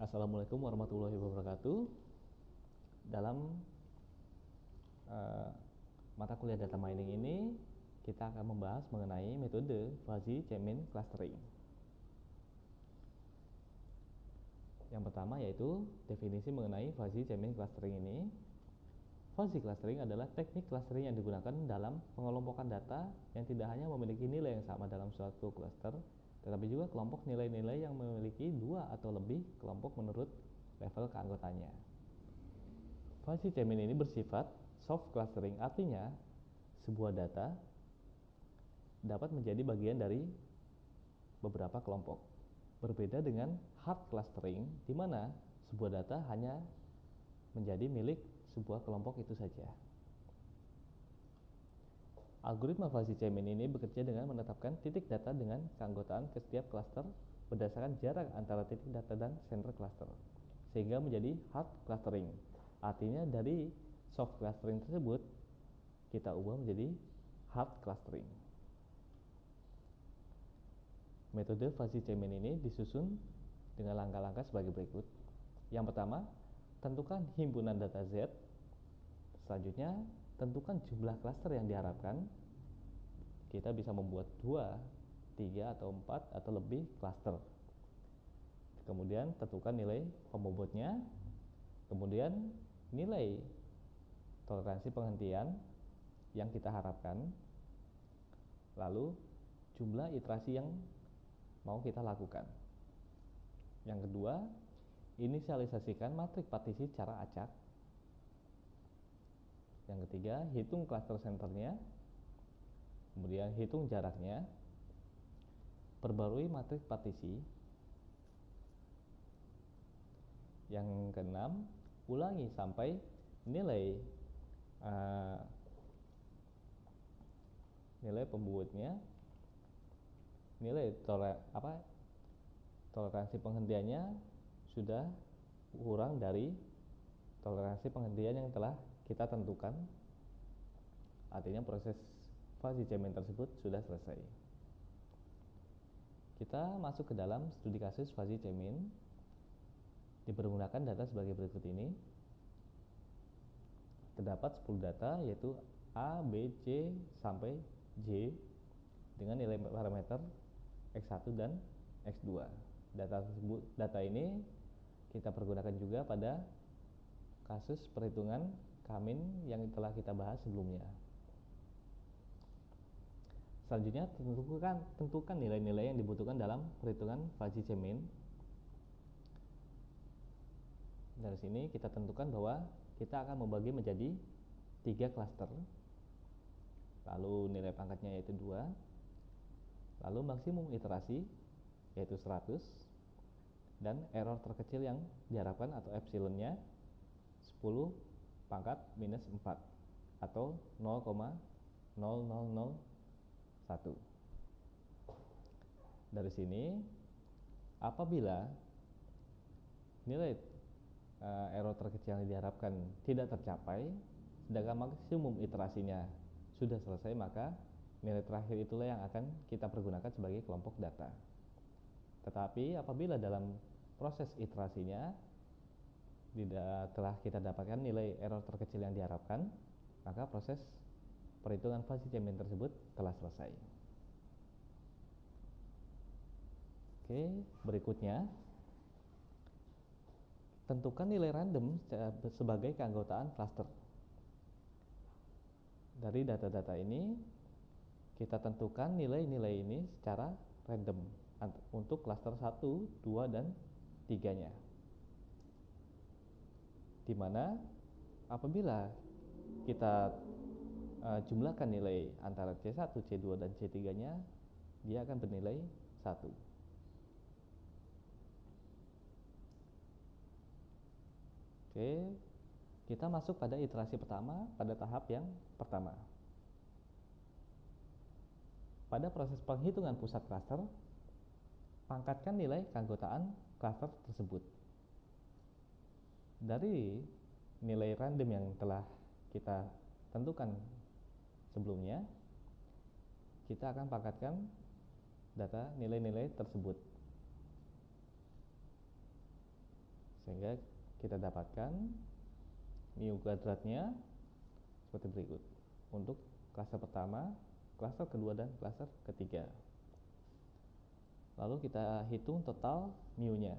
Assalamualaikum warahmatullahi wabarakatuh. Dalam uh, mata kuliah data mining ini, kita akan membahas mengenai metode fuzzy chain clustering. Yang pertama yaitu definisi mengenai fuzzy chain clustering ini. Fuzzy clustering adalah teknik clustering yang digunakan dalam pengelompokan data yang tidak hanya memiliki nilai yang sama dalam suatu cluster, tetapi juga kelompok nilai-nilai yang memiliki dua atau lebih kelompok menurut level keanggotanya. Fuzzy chain ini bersifat soft clustering, artinya sebuah data dapat menjadi bagian dari beberapa kelompok. Berbeda dengan hard clustering, di mana sebuah data hanya menjadi milik sebuah kelompok itu saja. Algoritma fuzzy chain ini bekerja dengan menetapkan titik data dengan keanggotaan ke setiap cluster berdasarkan jarak antara titik data dan center cluster, sehingga menjadi hard clustering. Artinya dari soft clustering tersebut kita ubah menjadi hard clustering. Metode fuzzy chain ini disusun dengan langkah-langkah sebagai berikut. Yang pertama, tentukan himpunan data Z. Selanjutnya, tentukan jumlah cluster yang diharapkan. Kita bisa membuat 2, 3, atau 4 atau lebih cluster. Kemudian tentukan nilai pembobotnya. Kemudian nilai toleransi penghentian yang kita harapkan. Lalu jumlah iterasi yang mau kita lakukan. Yang kedua, inisialisasikan matrik partisi secara acak. Yang ketiga, hitung cluster centernya. Kemudian hitung jaraknya. Perbarui matrik partisi. Yang keenam, ulangi sampai nilai nilai pembobotnya, nilai toleransi penghentiannya sudah kurang dari toleransi penghentian yang telah kita tentukan. Artinya proses fuzzy chain tersebut sudah selesai. Kita masuk ke dalam studi kasus fuzzy chain. Dipergunakan data sebagai berikut ini. Terdapat 10 data yaitu A, B, C sampai J dengan nilai parameter X1 dan X2. Data ini kita pergunakan juga pada kasus perhitungan K-min yang telah kita bahas sebelumnya. Selanjutnya, tentukan nilai-nilai yang dibutuhkan dalam perhitungan fuzzy chain. Dari sini kita tentukan bahwa kita akan membagi menjadi 3 cluster. Lalu nilai pangkatnya yaitu 2. Lalu maksimum iterasi yaitu 100. Dan error terkecil yang diharapkan atau epsilonnya 10 pangkat minus 4 atau 0,0001. Dari sini, apabila nilai error terkecil yang diharapkan tidak tercapai, sedangkan maksimum iterasinya sudah selesai, maka nilai terakhir itulah yang akan kita pergunakan sebagai kelompok data. Tetapi apabila dalam proses iterasinya telah kita dapatkan nilai error terkecil yang diharapkan, maka proses perhitungan fuzzy chain tersebut telah selesai. Oke, berikutnya tentukan nilai random sebagai keanggotaan cluster. Dari data-data ini kita tentukan nilai-nilai ini secara random untuk cluster 1, 2, dan 3-nya. Di mana apabila kita jumlahkan nilai antara C1, C2, dan C3-nya, dia akan bernilai 1. Oke, kita masuk pada iterasi pertama pada tahap yang pertama. Pada proses penghitungan pusat cluster, pangkatkan nilai keanggotaan cluster tersebut. Dari nilai random yang telah kita tentukan sebelumnya, kita akan pangkatkan data nilai-nilai tersebut. Sehingga kita dapatkan mu kuadratnya seperti berikut untuk klaster pertama, klaster kedua, dan klaster ketiga. Lalu kita hitung total mu-nya.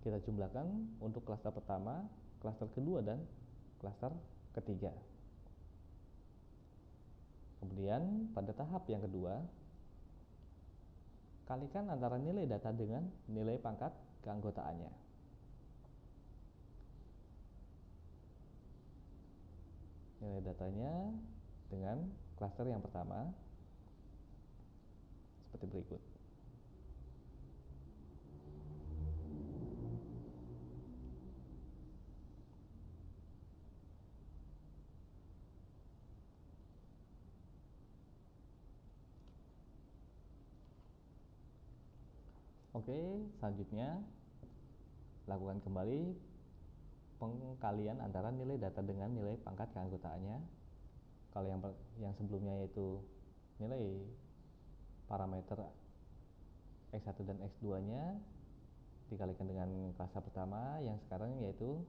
Kita jumlahkan untuk klaster pertama, klaster kedua, dan klaster ketiga. Kemudian pada tahap yang kedua, kalikan antara nilai data dengan nilai pangkat keanggotaannya. Nilai datanya dengan klaster yang pertama seperti berikut. Oke, selanjutnya lakukan kembali pengkalian antara nilai data dengan nilai pangkat keanggotaannya. Kalau yang sebelumnya yaitu nilai parameter X1 dan X2-nya dikalikan dengan klaster pertama, yang sekarang yaitu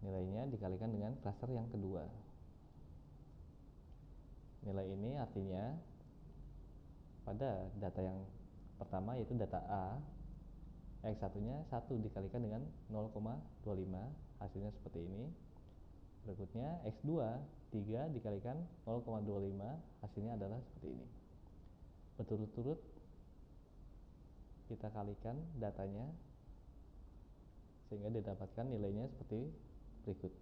nilainya dikalikan dengan klaster yang kedua. Nilai ini artinya pada data yang pertama yaitu data A, X1-nya 1 dikalikan dengan 0,25, hasilnya seperti ini. Berikutnya X2 3 dikalikan 0,25, hasilnya adalah seperti ini. Berturut-turut kita kalikan datanya sehingga didapatkan nilainya seperti berikut.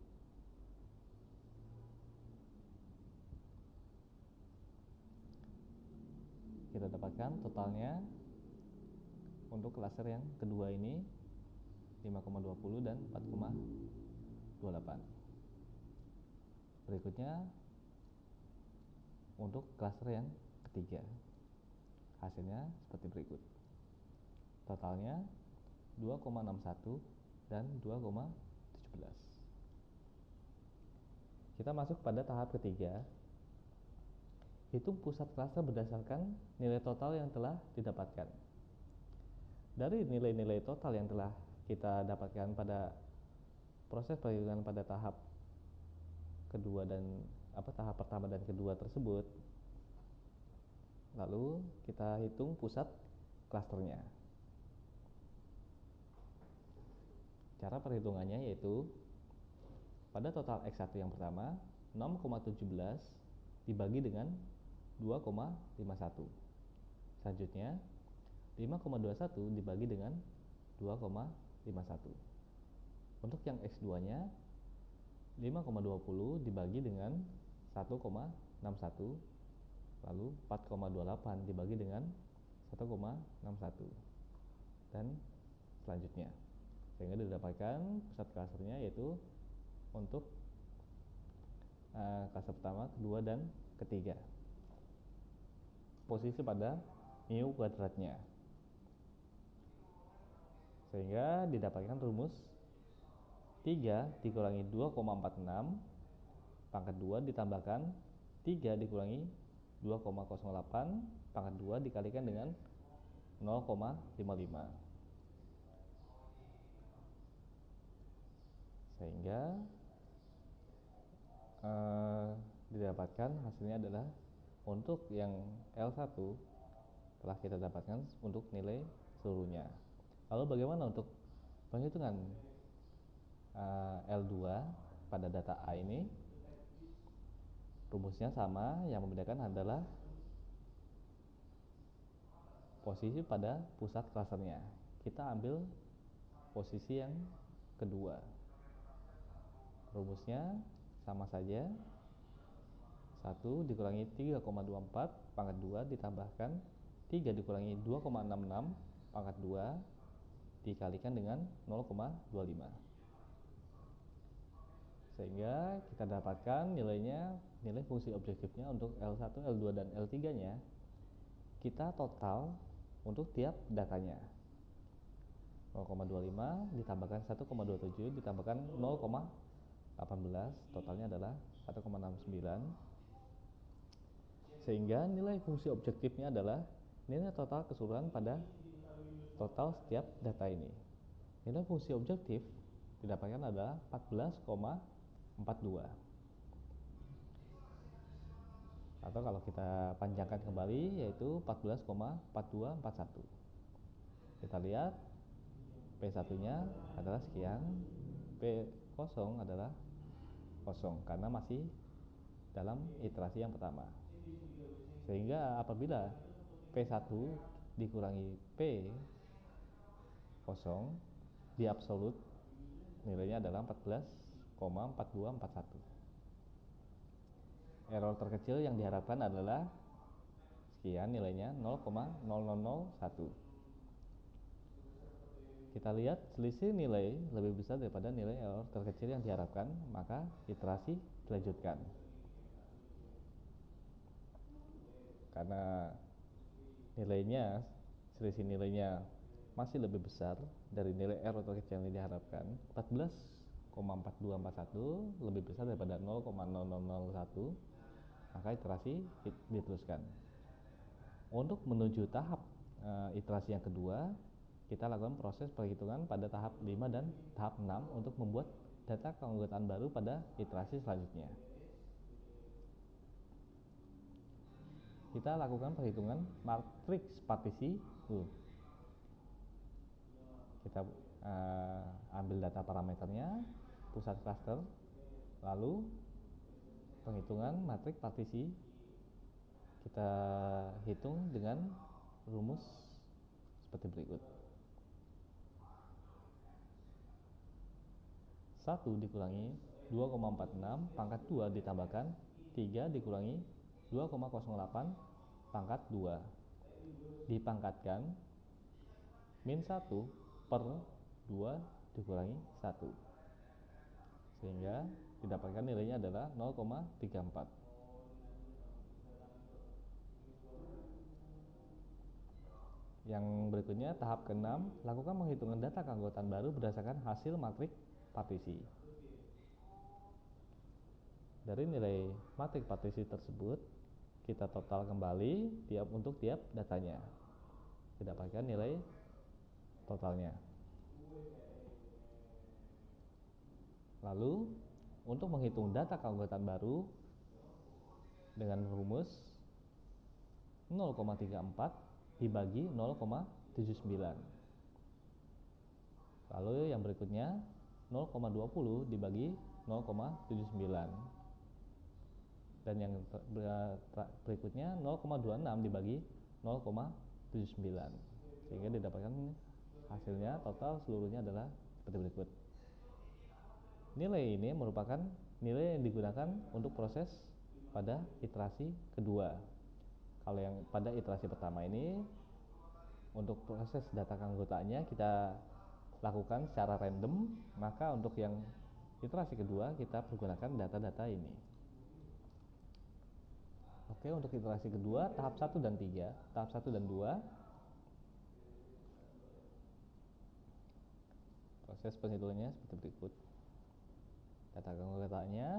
Kita dapatkan totalnya untuk klaster yang kedua ini 5,20 dan 4,28. Berikutnya untuk klaster yang ketiga, hasilnya seperti berikut. Totalnya 2,61 dan 2,17. Kita masuk pada tahap ketiga. Hitung pusat klaster berdasarkan nilai total yang telah didapatkan. Dari nilai-nilai total yang telah kita dapatkan pada proses perhitungan pada tahap kedua dan tahap pertama dan kedua tersebut, lalu kita hitung pusat klasternya. Cara perhitungannya yaitu pada total X1 yang pertama 6,17 dibagi dengan 2,51. Selanjutnya 5,21 dibagi dengan 2,51. Untuk yang X2-nya 5,20 dibagi dengan 1,61, lalu 4,28 dibagi dengan 1,61, dan selanjutnya, sehingga didapatkan pusat klasternya yaitu untuk klaster pertama, kedua, dan ketiga. Posisi pada mu kuadratnya, sehingga didapatkan rumus 3 dikurangi 2,46 pangkat 2 ditambahkan 3 dikurangi 2,08 pangkat 2 dikalikan dengan 0,55, sehingga didapatkan hasilnya adalah untuk yang L1 telah kita dapatkan untuk nilai seluruhnya. Lalu bagaimana untuk penghitungan L2 pada data A ini? Rumusnya sama, yang membedakan adalah posisi pada pusat klasternya. Kita ambil posisi yang kedua. Rumusnya sama saja, 1 dikurangi 3,24 pangkat 2 ditambahkan 3 dikurangi 2,66 pangkat 2 dikalikan dengan 0,25, sehingga kita dapatkan nilainya, nilai fungsi objektifnya untuk L1, L2, dan L3 nya kita total untuk tiap datanya 0,25 ditambahkan 1,27 ditambahkan 0,18, totalnya adalah 1,69, sehingga nilai fungsi objektifnya adalah nilai total keseluruhan pada total setiap data ini. Nilai fungsi objektif didapatkan adalah 14,42. Atau kalau kita panjangkan kembali yaitu 14,4241. Kita lihat P1-nya adalah sekian, P0 adalah 0 karena masih dalam iterasi yang pertama. Sehingga apabila P1 dikurangi P0 di absolut nilainya adalah 14,4241. Error terkecil yang diharapkan adalah sekian, nilainya 0,0001. Kita lihat selisih nilai lebih besar daripada nilai error terkecil yang diharapkan, maka iterasi dilanjutkan. Karena selisih nilainya masih lebih besar dari nilai error terkecil yang diharapkan, 14,4241 lebih besar daripada 0,0001, maka iterasi diteruskan. Untuk menuju tahap iterasi yang kedua, kita lakukan proses perhitungan pada tahap 5 dan tahap 6 untuk membuat data keanggotaan baru pada iterasi selanjutnya. Kita lakukan perhitungan matriks partisi. Kita ambil data parameternya, pusat cluster, lalu penghitungan matriks partisi kita hitung dengan rumus seperti berikut. 1 dikurangi 2,46 pangkat 2 ditambahkan 3 dikurangi 2,08 pangkat 2 dipangkatkan min 1 per 2 dikurangi 1, sehingga didapatkan nilainya adalah 0,34. Yang berikutnya tahap ke-6, lakukan penghitungan data keanggotaan baru berdasarkan hasil matriks partisi. Dari nilai matriks partisi tersebut, kita total kembali untuk tiap datanya. Didapatkan nilai totalnya. Lalu, untuk menghitung data keanggotaan baru dengan rumus 0,34 dibagi 0,79. Lalu yang berikutnya 0,20 dibagi 0,79. Dan yang berikutnya 0,26 dibagi 0,79, sehingga didapatkan hasilnya total seluruhnya adalah seperti berikut. Nilai ini merupakan nilai yang digunakan untuk proses pada iterasi kedua. Kalau yang pada iterasi pertama ini, untuk proses data keanggotaannya kita lakukan secara random, maka untuk yang iterasi kedua kita menggunakan data-data ini. Oke, untuk iterasi kedua tahap 1 dan 3, tahap 1 dan 2, proses penghitungannya seperti berikut. Data keanggotaannya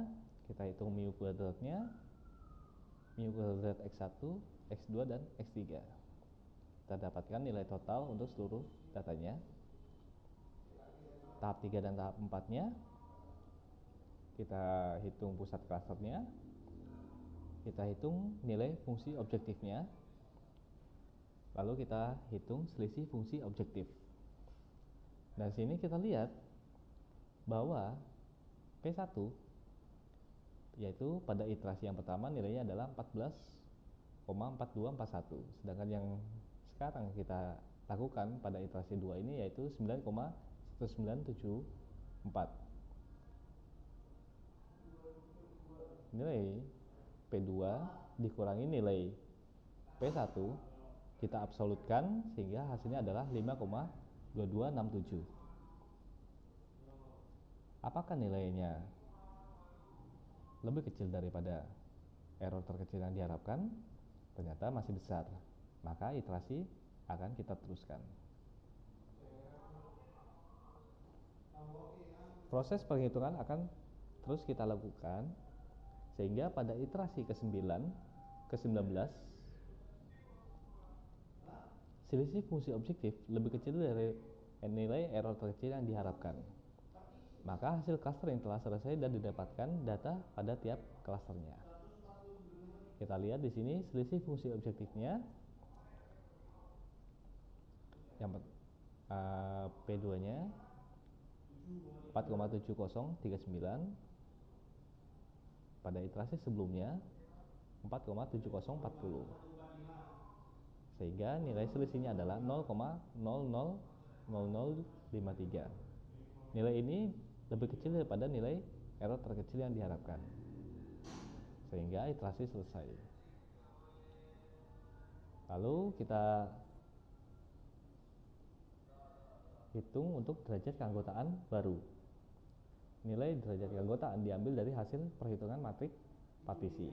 kita hitung mu kuadratnya, mu kuadrat x1, x2 dan x3. Kita dapatkan nilai total untuk seluruh datanya. Tahap 3 dan tahap 4-nya kita hitung pusat klasternya, kita hitung nilai fungsi objektifnya, lalu kita hitung selisih fungsi objektif. Dan sini kita lihat bahwa P1 yaitu pada iterasi yang pertama nilainya adalah 14,4241, sedangkan yang sekarang kita lakukan pada iterasi 2 ini yaitu 9,1974. Nilai P2 dikurangi nilai P1 kita absolutkan sehingga hasilnya adalah 5,2267. Apakah nilainya lebih kecil daripada error terkecil yang diharapkan? Ternyata masih besar, maka iterasi akan kita teruskan. Proses penghitungan akan terus kita lakukan sehingga pada iterasi ke-9, ke-19 selisih fungsi objektif lebih kecil dari nilai error terkecil yang diharapkan. Maka hasil cluster yang telah selesai dan didapatkan data pada tiap clusternya. Kita lihat di sini selisih fungsi objektifnya. Yang P2-nya 4,7039, pada iterasi sebelumnya 4,7040, sehingga nilai selisihnya adalah 0,000053. Nilai ini lebih kecil daripada nilai error terkecil yang diharapkan, sehingga iterasi selesai. Lalu kita hitung untuk derajat keanggotaan baru. Nilai derajat keanggotaan diambil dari hasil perhitungan matrik partisi.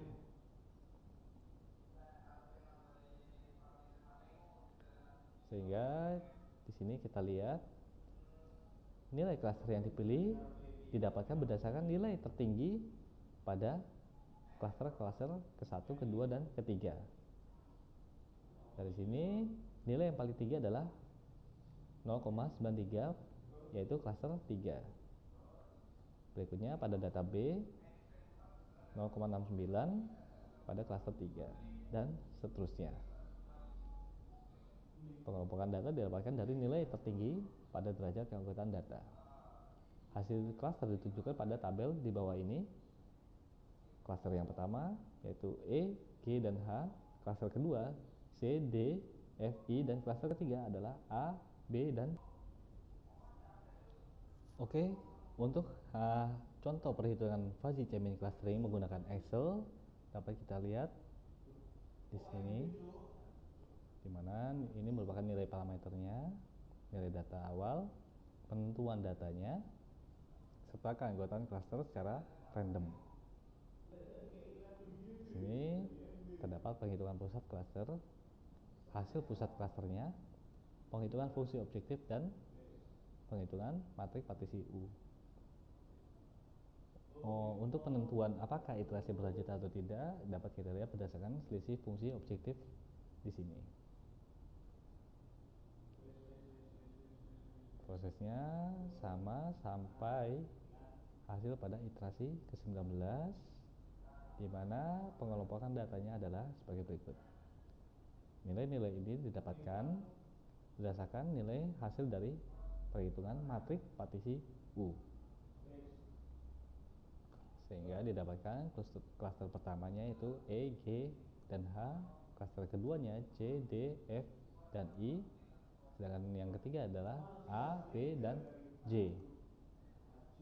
Sehingga di sini kita lihat nilai klaster yang dipilih didapatkan berdasarkan nilai tertinggi pada klaster ke-1, ke-2, dan ke-3. Dari sini nilai yang paling tinggi adalah 0,93, yaitu klaster 3. Berikutnya pada data B 0,69 pada klaster 3, dan seterusnya. Pengelompokan data didapatkan dari nilai tertinggi pada derajat keanggotaan data. Hasil klaster ditunjukkan pada tabel di bawah ini. Klaster yang pertama yaitu E, G, dan H. Klaster kedua C, D, F, I, dan klaster ketiga adalah A, B, dan Oke, untuk contoh perhitungan fuzzy K-means clustering menggunakan Excel dapat kita lihat di sini, di mana ini merupakan nilai parameternya, nilai data awal, penentuan datanya, serta keanggotaan cluster secara random. Di sini terdapat penghitungan pusat cluster, hasil pusat clusternya, penghitungan fungsi objektif, dan penghitungan matrik partisi U. Untuk penentuan apakah iterasi berlanjut atau tidak dapat kita lihat berdasarkan selisih fungsi objektif di sini. Prosesnya sama sampai hasil pada iterasi ke-19, di mana pengelompokan datanya adalah sebagai berikut. Nilai-nilai ini didapatkan berdasarkan nilai hasil dari perhitungan matrik partisi U, sehingga didapatkan klaster pertamanya yaitu E, G, dan H, klaster keduanya C, D, F, dan I, sedangkan yang ketiga adalah A, B, dan J.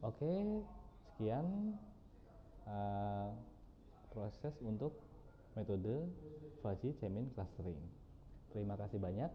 Oke, sekian proses untuk metode fuzzy K-means clustering. Terima kasih banyak.